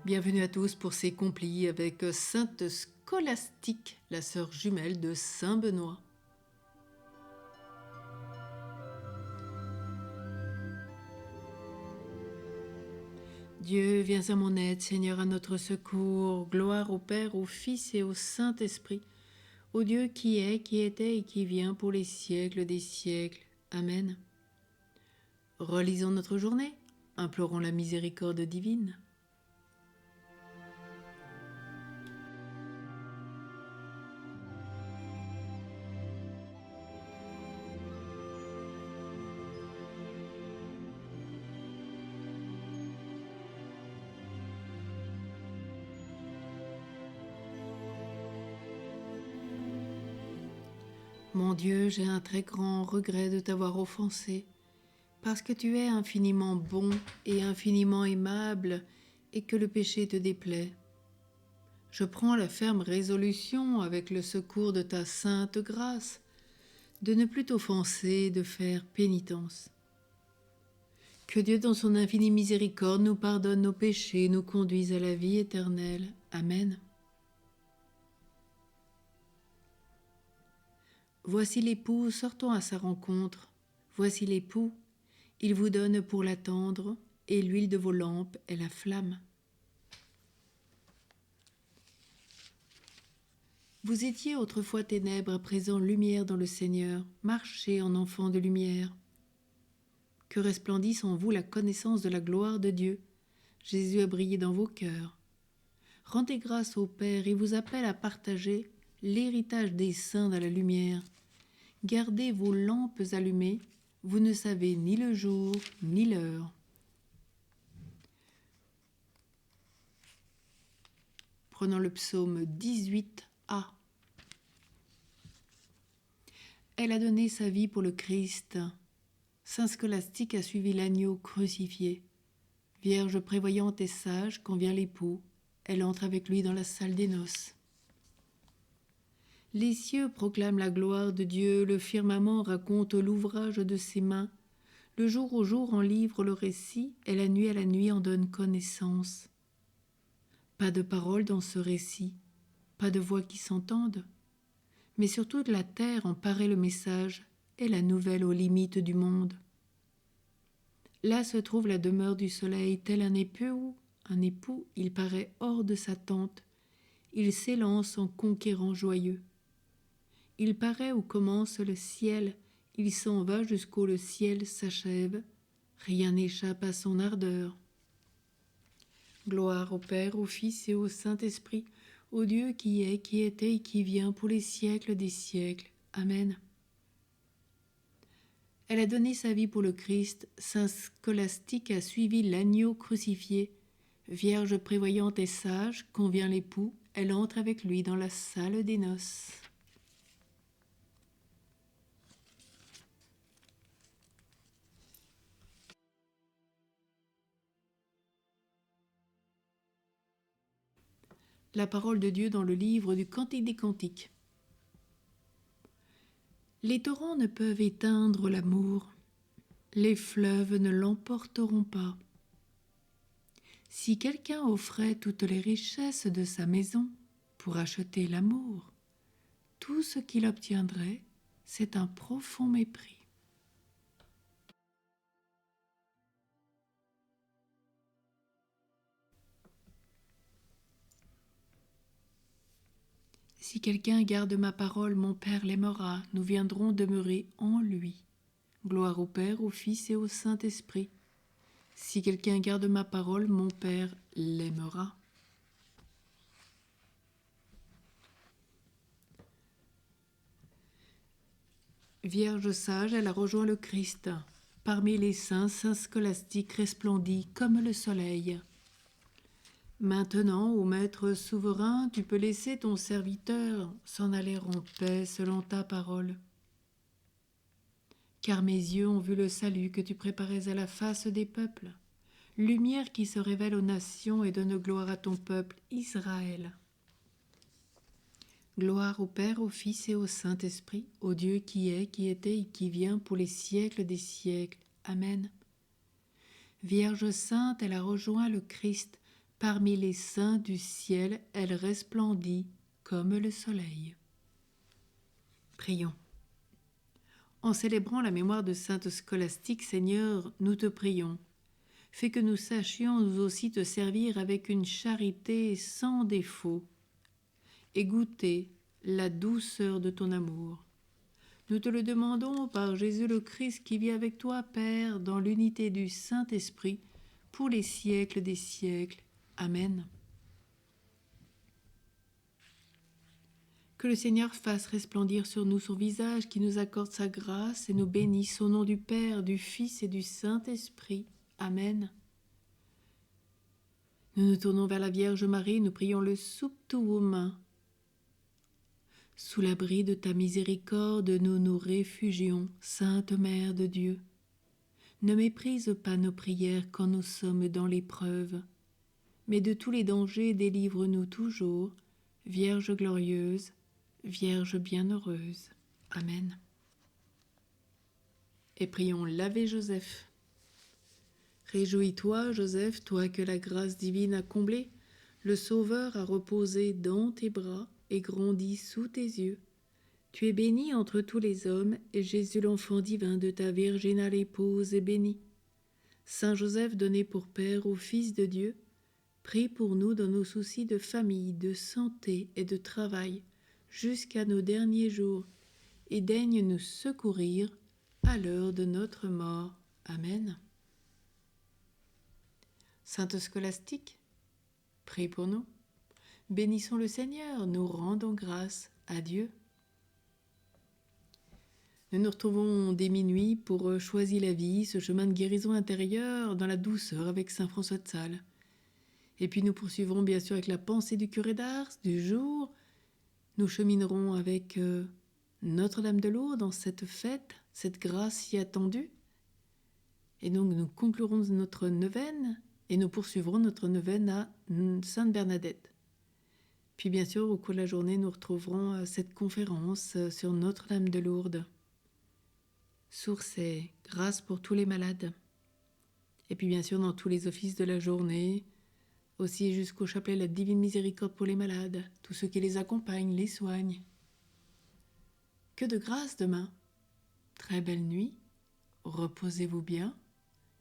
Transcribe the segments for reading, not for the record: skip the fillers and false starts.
Bienvenue à tous pour ces complis avec Sainte Scolastique, la sœur jumelle de Saint Benoît. Dieu, viens à mon aide, Seigneur, à notre secours. Gloire au Père, au Fils et au Saint-Esprit, au Dieu qui est, qui était et qui vient pour les siècles des siècles. Amen. Relisons notre journée, implorons la miséricorde divine. Mon Dieu, j'ai un très grand regret de t'avoir offensé, parce que tu es infiniment bon et infiniment aimable, et que le péché te déplaît. Je prends la ferme résolution, avec le secours de ta sainte grâce, de ne plus t'offenser, de faire pénitence. Que Dieu, dans son infinie miséricorde, nous pardonne nos péchés, nous conduise à la vie éternelle. Amen. Voici l'époux, sortons à sa rencontre. Voici l'époux, il vous donne pour l'attendre, et l'huile de vos lampes est la flamme. Vous étiez autrefois ténèbres, à présent lumière dans le Seigneur. Marchez en enfants de lumière. Que resplendisse en vous la connaissance de la gloire de Dieu. Jésus a brillé dans vos cœurs. Rendez grâce au Père, il vous appelle à partager l'héritage des saints dans la lumière. Gardez vos lampes allumées, vous ne savez ni le jour ni l'heure. Prenons le psaume 18a. Elle a donné sa vie pour le Christ. Saint Scolastique a suivi l'agneau crucifié. Vierge prévoyante et sage, quand vient l'époux, elle entre avec lui dans la salle des noces. Les cieux proclament la gloire de Dieu, le firmament raconte l'ouvrage de ses mains, le jour au jour en livre le récit, et la nuit à la nuit en donne connaissance. Pas de parole dans ce récit, pas de voix qui s'entendent, mais sur toute la terre en paraît le message et la nouvelle aux limites du monde. Là se trouve la demeure du soleil, tel un époux, il paraît hors de sa tente, il s'élance en conquérant joyeux. Il paraît où commence le ciel, il s'en va jusqu'où le ciel s'achève, rien n'échappe à son ardeur. Gloire au Père, au Fils et au Saint-Esprit, au Dieu qui est, qui était et qui vient pour les siècles des siècles. Amen. Elle a donné sa vie pour le Christ, Saint Scolastique a suivi l'agneau crucifié. Vierge prévoyante et sage, quand vient l'époux, elle entre avec lui dans la salle des noces. La parole de Dieu dans le livre du Cantique des Cantiques. Les torrents ne peuvent éteindre l'amour, les fleuves ne l'emporteront pas. Si quelqu'un offrait toutes les richesses de sa maison pour acheter l'amour, tout ce qu'il obtiendrait, c'est un profond mépris. Si quelqu'un garde ma parole, mon Père l'aimera, nous viendrons demeurer en lui. Gloire au Père, au Fils et au Saint-Esprit. Si quelqu'un garde ma parole, mon Père l'aimera. Vierge sage, elle a rejoint le Christ. Parmi les saints, Saint Scolastique resplendit comme le soleil. Maintenant, ô Maître souverain, tu peux laisser ton serviteur s'en aller en paix selon ta parole. Car mes yeux ont vu le salut que tu préparais à la face des peuples, lumière qui se révèle aux nations et donne gloire à ton peuple, Israël. Gloire au Père, au Fils et au Saint-Esprit, au Dieu qui est, qui était et qui vient pour les siècles des siècles. Amen. Vierge sainte, elle a rejoint le Christ. Parmi les saints du ciel, elle resplendit comme le soleil. Prions. En célébrant la mémoire de sainte Scolastique, Seigneur, nous te prions. Fais que nous sachions nous aussi te servir avec une charité sans défaut et goûter la douceur de ton amour. Nous te le demandons par Jésus le Christ qui vit avec toi, Père, dans l'unité du Saint-Esprit, pour les siècles des siècles. Amen. Que le Seigneur fasse resplendir sur nous son visage, qui nous accorde sa grâce et nous bénisse au nom du Père, du Fils et du Saint-Esprit. Amen. Nous nous tournons vers la Vierge Marie, nous prions le Subtuum. Sous l'abri de ta miséricorde, nous nous réfugions, Sainte Mère de Dieu. Ne méprise pas nos prières quand nous sommes dans l'épreuve, mais de tous les dangers délivre-nous toujours, Vierge glorieuse, Vierge bienheureuse. Amen. Et prions l'Ave Joseph. Réjouis-toi, Joseph, toi que la grâce divine a comblé, le Sauveur a reposé dans tes bras et grandi sous tes yeux. Tu es béni entre tous les hommes, et Jésus, l'enfant divin de ta virginale épouse, est béni. Saint Joseph, donné pour Père au Fils de Dieu, prie pour nous dans nos soucis de famille, de santé et de travail, jusqu'à nos derniers jours, et daigne nous secourir à l'heure de notre mort. Amen. Sainte Scolastique, prie pour nous. Bénissons le Seigneur, nous rendons grâce à Dieu. Nous nous retrouvons dès minuit pour choisir la vie, ce chemin de guérison intérieure dans la douceur avec Saint François de Sales. Et puis nous poursuivrons bien sûr avec la pensée du curé d'Ars du jour. Nous cheminerons avec Notre-Dame de Lourdes dans cette fête, cette grâce si attendue. Et donc nous conclurons notre neuvaine et nous poursuivrons notre neuvaine à Sainte Bernadette. Puis bien sûr au cours de la journée nous retrouverons cette conférence sur Notre-Dame de Lourdes. Source et grâce pour tous les malades. Et puis bien sûr dans tous les offices de la journée, aussi jusqu'au chapelet la divine miséricorde pour les malades, tous ceux qui les accompagnent, les soignent. Que de grâce demain. Très belle nuit, reposez-vous bien,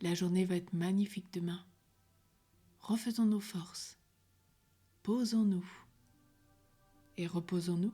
la journée va être magnifique demain. Refaisons nos forces, posons-nous et reposons-nous.